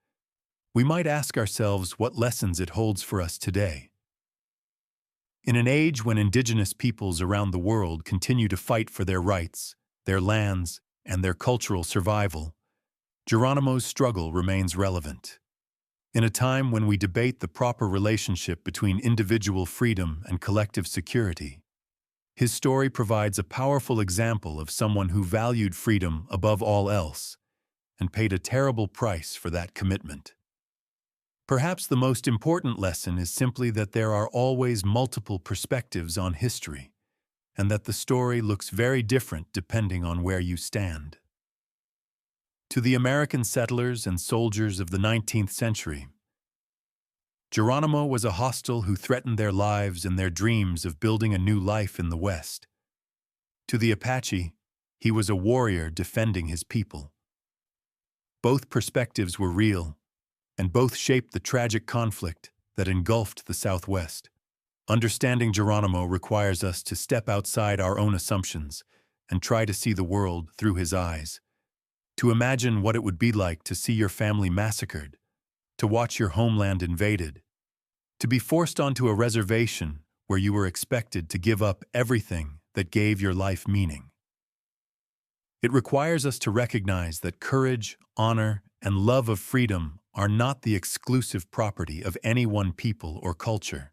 we might ask ourselves what lessons it holds for us today. In an age when indigenous peoples around the world continue to fight for their rights, their lands, and their cultural survival, Geronimo's struggle remains relevant. In a time when we debate the proper relationship between individual freedom and collective security, his story provides a powerful example of someone who valued freedom above all else and paid a terrible price for that commitment. Perhaps the most important lesson is simply that there are always multiple perspectives on history, and that the story looks very different depending on where you stand. To the American settlers and soldiers of the 19th century, Geronimo was a hostile who threatened their lives and their dreams of building a new life in the West. To the Apache, he was a warrior defending his people. Both perspectives were real, and both shaped the tragic conflict that engulfed the Southwest. Understanding Geronimo requires us to step outside our own assumptions and try to see the world through his eyes. To imagine what it would be like to see your family massacred, to watch your homeland invaded, to be forced onto a reservation where you were expected to give up everything that gave your life meaning. It requires us to recognize that courage, honor, and love of freedom are not the exclusive property of any one people or culture,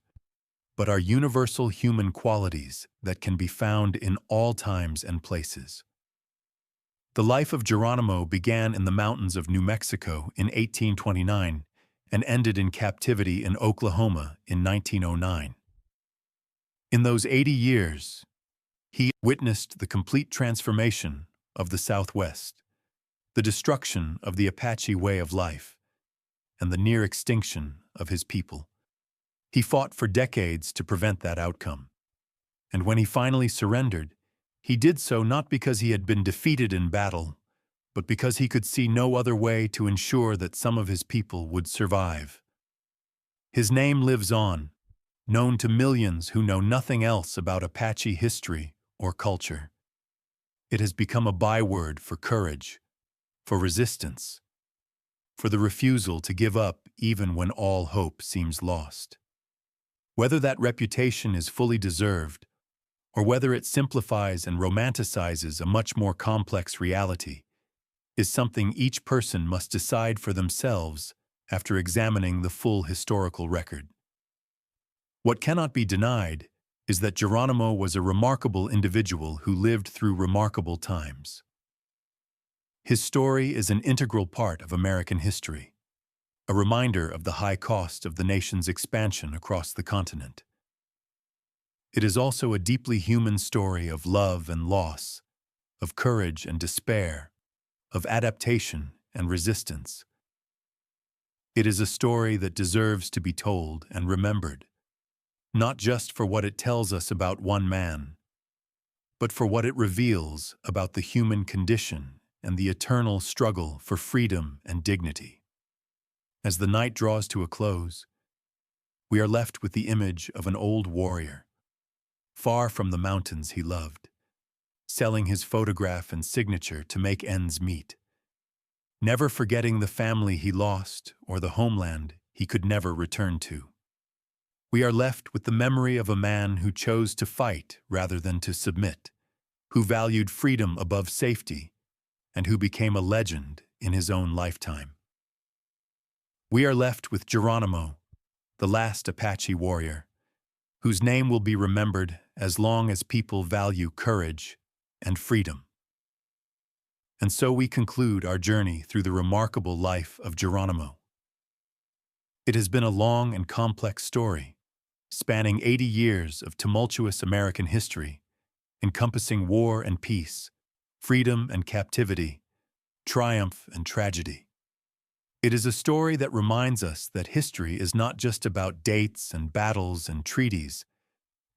but are universal human qualities that can be found in all times and places. The life of Geronimo began in the mountains of New Mexico in 1829 and ended in captivity in Oklahoma in 1909. In those 80 years, he witnessed the complete transformation of the Southwest, the destruction of the Apache way of life, and the near extinction of his people. He fought for decades to prevent that outcome, and when he finally surrendered, he did so not because he had been defeated in battle, but because he could see no other way to ensure that some of his people would survive. His name lives on, known to millions who know nothing else about Apache history or culture. It has become a byword for courage, for resistance, for the refusal to give up even when all hope seems lost. Whether that reputation is fully deserved, or whether it simplifies and romanticizes a much more complex reality, is something each person must decide for themselves after examining the full historical record. What cannot be denied is that Geronimo was a remarkable individual who lived through remarkable times. His story is an integral part of American history, a reminder of the high cost of the nation's expansion across the continent. It is also a deeply human story of love and loss, of courage and despair, of adaptation and resistance. It is a story that deserves to be told and remembered, not just for what it tells us about one man, but for what it reveals about the human condition and the eternal struggle for freedom and dignity. As the night draws to a close, we are left with the image of an old warrior, far from the mountains he loved, selling his photograph and signature to make ends meet, never forgetting the family he lost or the homeland he could never return to. We are left with the memory of a man who chose to fight rather than to submit, who valued freedom above safety, and who became a legend in his own lifetime. We are left with Geronimo, the last Apache warrior, whose name will be remembered as long as people value courage and freedom. And so we conclude our journey through the remarkable life of Geronimo. It has been a long and complex story, spanning 80 years of tumultuous American history, encompassing war and peace, freedom and captivity, triumph and tragedy. It is a story that reminds us that history is not just about dates and battles and treaties,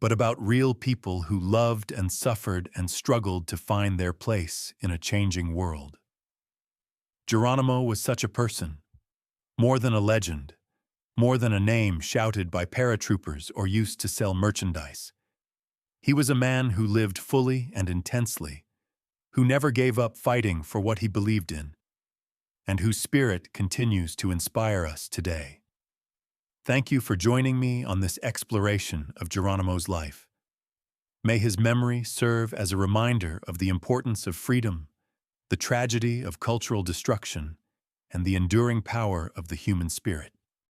but about real people who loved and suffered and struggled to find their place in a changing world. Geronimo was such a person, more than a legend, more than a name shouted by paratroopers or used to sell merchandise. He was a man who lived fully and intensely, who never gave up fighting for what he believed in, and whose spirit continues to inspire us today. Thank you for joining me on this exploration of Geronimo's life. May his memory serve as a reminder of the importance of freedom, the tragedy of cultural destruction, and the enduring power of the human spirit.